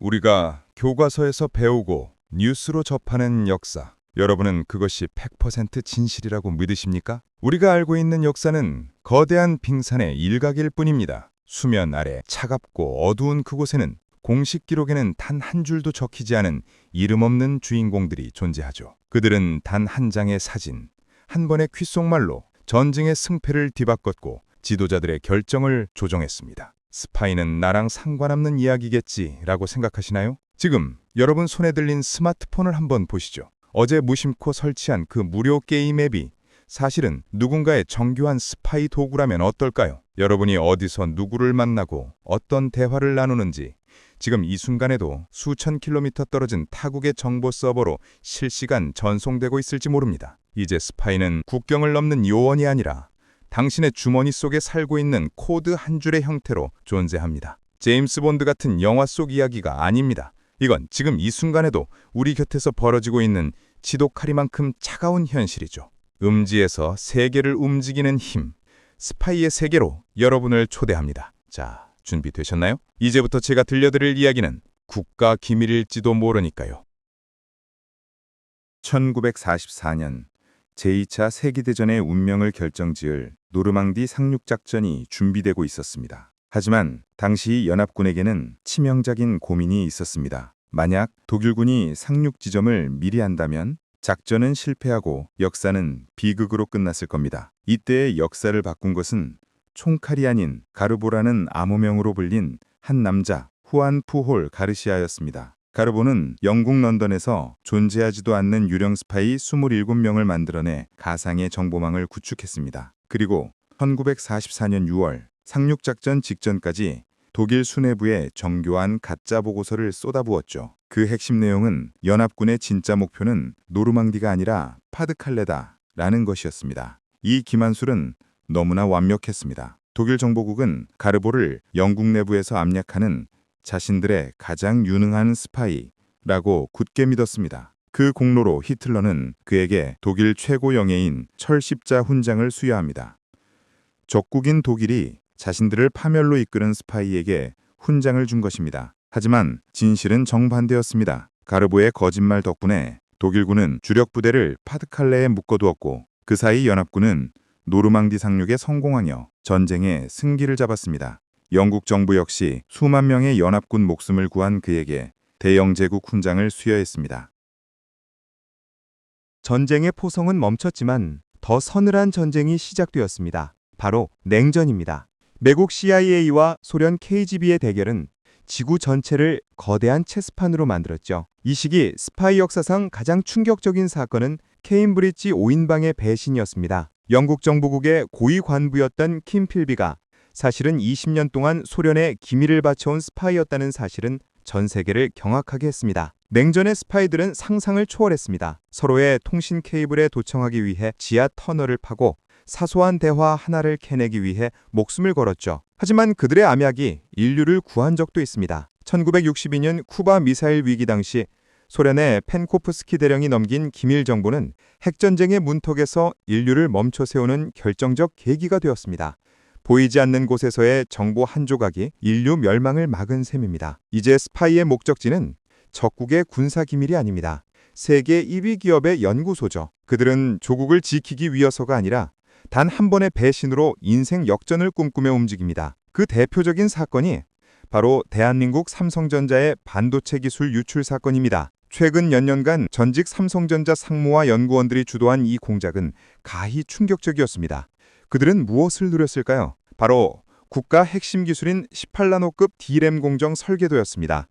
우리가 교과서에서 배우고 뉴스로 접하는 역사, 여러분은 그것이 100% 진실이라고 믿으십니까? 우리가 알고 있는 역사는 거대한 빙산의 일각일 뿐입니다. 수면 아래 차갑고 어두운 그곳에는 공식 기록에는 단 한 줄도 적히지 않은 이름 없는 주인공들이 존재하죠. 그들은 단 한 장의 사진, 한 번의 귓속말로 전쟁의 승패를 뒤바꿨고 지도자들의 결정을 조정했습니다. 스파이는 나랑 상관없는 이야기겠지라고 생각하시나요? 지금 여러분 손에 들린 스마트폰을 한번 보시죠. 어제 무심코 설치한 그 무료 게임 앱이 사실은 누군가의 정교한 스파이 도구라면 어떨까요? 여러분이 어디서 누구를 만나고 어떤 대화를 나누는지 지금 이 순간에도 수천 킬로미터 떨어진 타국의 정보 서버로 실시간 전송되고 있을지 모릅니다. 이제 스파이는 국경을 넘는 요원이 아니라 당신의 주머니 속에 살고 있는 코드 한 줄의 형태로 존재합니다. 제임스 본드 같은 영화 속 이야기가 아닙니다. 이건 지금 이 순간에도 우리 곁에서 벌어지고 있는 지독하리만큼 차가운 현실이죠. 음지에서 세계를 움직이는 힘, 스파이의 세계로 여러분을 초대합니다. 자, 준비되셨나요? 이제부터 제가 들려드릴 이야기는 국가 기밀일지도 모르니까요. 1944년 제2차 세계대전의 운명을 결정지을 노르망디 상륙작전이 준비되고 있었습니다. 하지만 당시 연합군에게는 치명적인 고민이 있었습니다. 만약 독일군이 상륙 지점을 미리 안다면 작전은 실패하고 역사는 비극으로 끝났을 겁니다. 이때의 역사를 바꾼 것은 총칼이 아닌 가르보라는 암호명으로 불린 한 남자 후안 푸홀 가르시아였습니다. 가르보는 영국 런던에서 존재하지도 않는 유령 스파이 27명을 만들어내 가상의 정보망을 구축했습니다. 그리고 1944년 6월 상륙작전 직전까지 독일 수뇌부에 정교한 가짜 보고서를 쏟아부었죠. 그 핵심 내용은 연합군의 진짜 목표는 노르망디가 아니라 파드칼레다라는 것이었습니다. 이 기만술은 너무나 완벽했습니다. 독일 정보국은 가르보를 영국 내부에서 압력하는 자신들의 가장 유능한 스파이라고 굳게 믿었습니다. 그 공로로 히틀러는 그에게 독일 최고 영예인 철십자 훈장을 수여합니다. 적국인 독일이 자신들을 파멸로 이끄는 스파이에게 훈장을 준 것입니다. 하지만 진실은 정반대였습니다. 가르보의 거짓말 덕분에 독일군은 주력 부대를 파드칼레에 묶어두었고 그 사이 연합군은 노르망디 상륙에 성공하여 전쟁의 승기를 잡았습니다. 영국 정부 역시 수만 명의 연합군 목숨을 구한 그에게 대영제국 훈장을 수여했습니다. 전쟁의 포성은 멈췄지만 더 서늘한 전쟁이 시작되었습니다. 바로 냉전입니다. 미국 CIA와 소련 KGB의 대결은 지구 전체를 거대한 체스판으로 만들었죠. 이 시기 스파이 역사상 가장 충격적인 사건은 케임브리지 5인방의 배신이었습니다. 영국 정보국의 고위 관부였던 킴 필비가 사실은 20년 동안 소련에 기밀을 바쳐온 스파이였다는 사실은 전 세계를 경악하게 했습니다. 냉전의 스파이들은 상상을 초월했습니다. 서로의 통신 케이블에 도청하기 위해 지하 터널을 파고 사소한 대화 하나를 캐내기 위해 목숨을 걸었죠. 하지만 그들의 암약이 인류를 구한 적도 있습니다. 1962년 쿠바 미사일 위기 당시 소련의 펜코프스키 대령이 넘긴 기밀 정보는 핵전쟁의 문턱에서 인류를 멈춰 세우는 결정적 계기가 되었습니다. 보이지 않는 곳에서의 정보 한 조각이 인류 멸망을 막은 셈입니다. 이제 스파이의 목적지는 적국의 군사 기밀이 아닙니다. 세계 1위 기업의 연구소죠. 그들은 조국을 지키기 위해서가 아니라 단 한 번의 배신으로 인생 역전을 꿈꾸며 움직입니다. 그 대표적인 사건이 바로 대한민국 삼성전자의 반도체 기술 유출 사건입니다. 최근 몇 년간 전직 삼성전자 상무와 연구원들이 주도한 이 공작은 가히 충격적이었습니다. 그들은 무엇을 누렸을까요? 바로 국가 핵심 기술인 18나노급 D램 공정 설계도였습니다.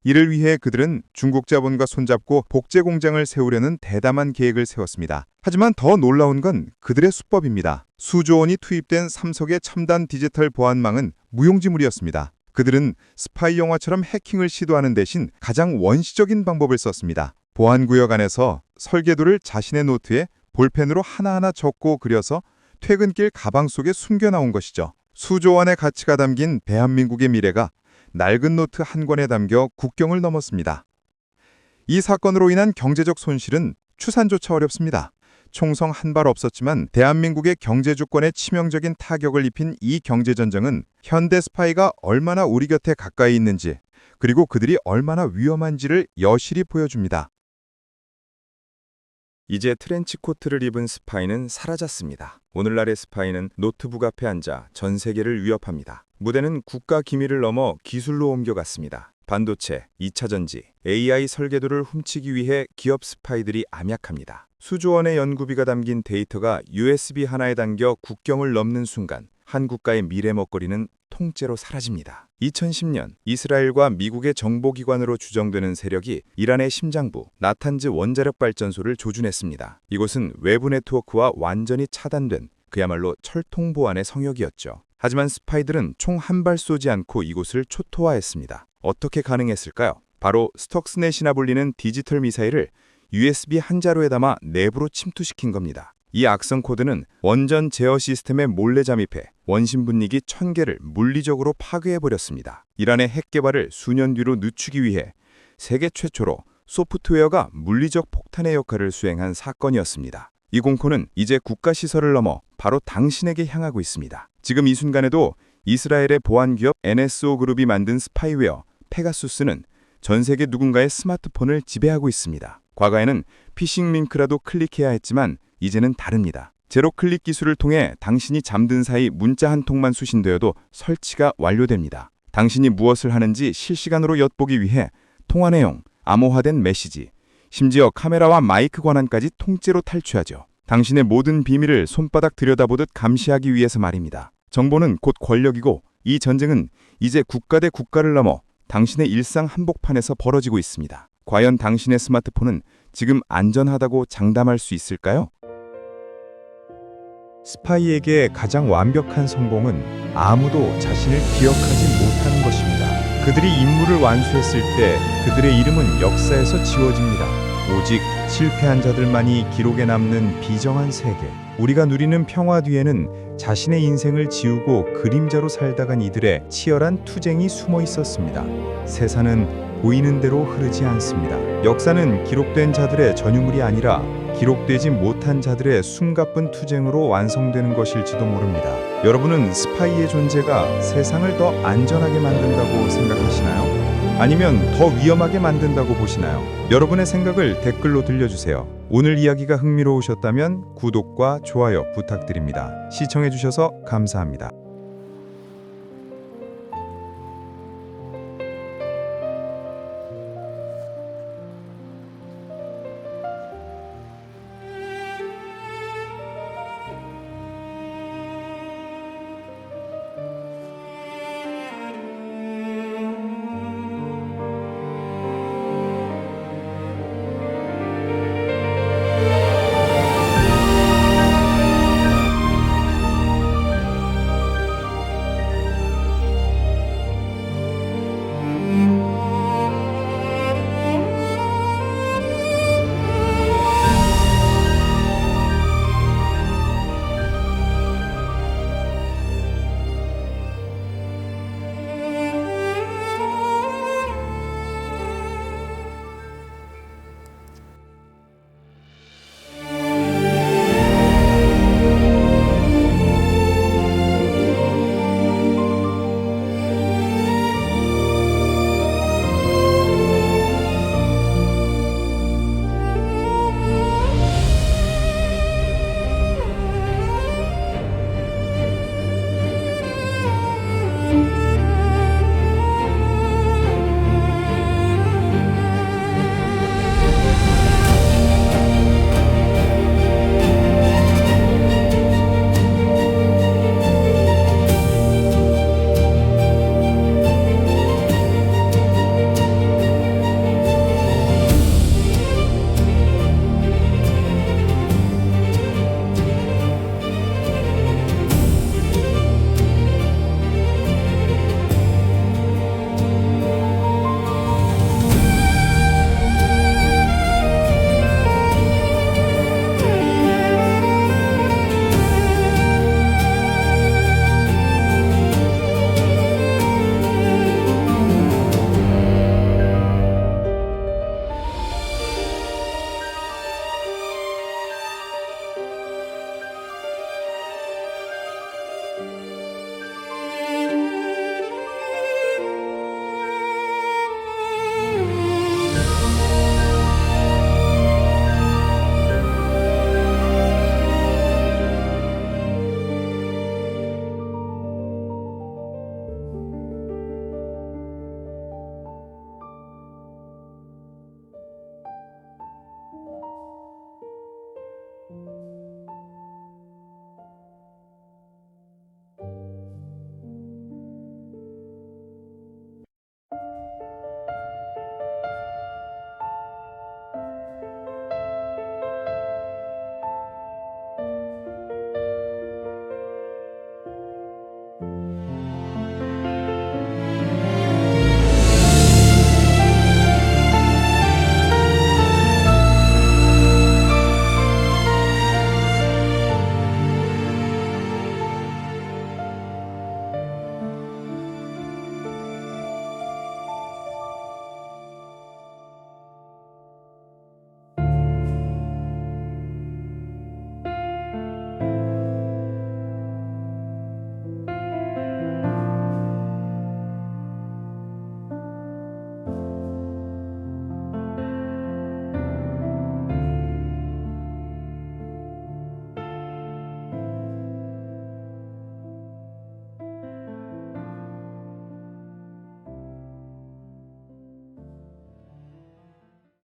이를 위해 그들은 중국 자본과 손잡고 복제 공장을 세우려는 대담한 계획을 세웠습니다. 하지만 더 놀라운 건 그들의 수법입니다. 수조 원이 투입된 삼성의 첨단 디지털 보안망은 무용지물이었습니다. 그들은 스파이 영화처럼 해킹을 시도하는 대신 가장 원시적인 방법을 썼습니다. 보안구역 안에서 설계도를 자신의 노트에 볼펜으로 하나하나 적고 그려서 퇴근길 가방 속에 숨겨나온 것이죠. 수조 원의 가치가 담긴 대한민국의 미래가 낡은 노트 한 권에 담겨 국경을 넘었습니다. 이 사건으로 인한 경제적 손실은 추산조차 어렵습니다. 총성 한 발 없었지만 대한민국의 경제 주권에 치명적인 타격을 입힌 이 경제전쟁은 현대 스파이가 얼마나 우리 곁에 가까이 있는지, 그리고 그들이 얼마나 위험한지를 여실히 보여줍니다. 이제 트렌치 코트를 입은 스파이는 사라졌습니다. 오늘날의 스파이는 노트북 앞에 앉아 전 세계를 위협합니다. 무대는 국가 기밀을 넘어 기술로 옮겨갔습니다. 반도체, 2차 전지, AI 설계도를 훔치기 위해 기업 스파이들이 암약합니다. 수조 원의 연구비가 담긴 데이터가 USB 하나에 담겨 국경을 넘는 순간 한 국가의 미래 먹거리는 통째로 사라집니다. 2010년 이스라엘과 미국의 정보기관으로 추정되는 세력이 이란의 심장부 나탄즈 원자력 발전소를 조준했습니다. 이곳은 외부 네트워크와 완전히 차단된 그야말로 철통 보안의 성역이었죠. 하지만 스파이들은 총 한 발 쏘지 않고 이곳을 초토화했습니다. 어떻게 가능했을까요? 바로 스톡스넷이나 불리는 디지털 미사일을 USB 한 자루에 담아 내부로 침투시킨 겁니다. 이 악성 코드는 원전 제어 시스템에 몰래 잠입해 원심 분리기 1000개를 물리적으로 파괴해버렸습니다. 이란의 핵 개발을 수년 뒤로 늦추기 위해 세계 최초로 소프트웨어가 물리적 폭탄의 역할을 수행한 사건이었습니다. 이 공포는 이제 국가 시설을 넘어 바로 당신에게 향하고 있습니다. 지금 이 순간에도 이스라엘의 보안기업 NSO 그룹이 만든 스파이웨어 페가수스는 전 세계 누군가의 스마트폰을 지배하고 있습니다. 과거에는 피싱 링크라도 클릭해야 했지만 이제는 다릅니다. 제로 클릭 기술을 통해 당신이 잠든 사이 문자 한 통만 수신되어도 설치가 완료됩니다. 당신이 무엇을 하는지 실시간으로 엿보기 위해 통화 내용, 암호화된 메시지, 심지어 카메라와 마이크 권한까지 통째로 탈취하죠. 당신의 모든 비밀을 손바닥 들여다보듯 감시하기 위해서 말입니다. 정보는 곧 권력이고 이 전쟁은 이제 국가 대 국가를 넘어 당신의 일상 한복판에서 벌어지고 있습니다. 과연 당신의 스마트폰은 지금 안전하다고 장담할 수 있을까요? 스파이에게 가장 완벽한 성공은 아무도 자신을 기억하지 못하는 것입니다. 그들이 임무를 완수했을 때 그들의 이름은 역사에서 지워집니다. 오직 실패한 자들만이 기록에 남는 비정한 세계. 우리가 누리는 평화 뒤에는 자신의 인생을 지우고 그림자로 살다간 이들의 치열한 투쟁이 숨어 있었습니다. 세상은 보이는 대로 흐르지 않습니다. 역사는 기록된 자들의 전유물이 아니라 기록되지 못한 자들의 숨가쁜 투쟁으로 완성되는 것일지도 모릅니다. 여러분은 스파이의 존재가 세상을 더 안전하게 만든다고 생각하시나요? 아니면 더 위험하게 만든다고 보시나요? 여러분의 생각을 댓글로 들려주세요. 오늘 이야기가 흥미로우셨다면 구독과 좋아요 부탁드립니다. 시청해주셔서 감사합니다.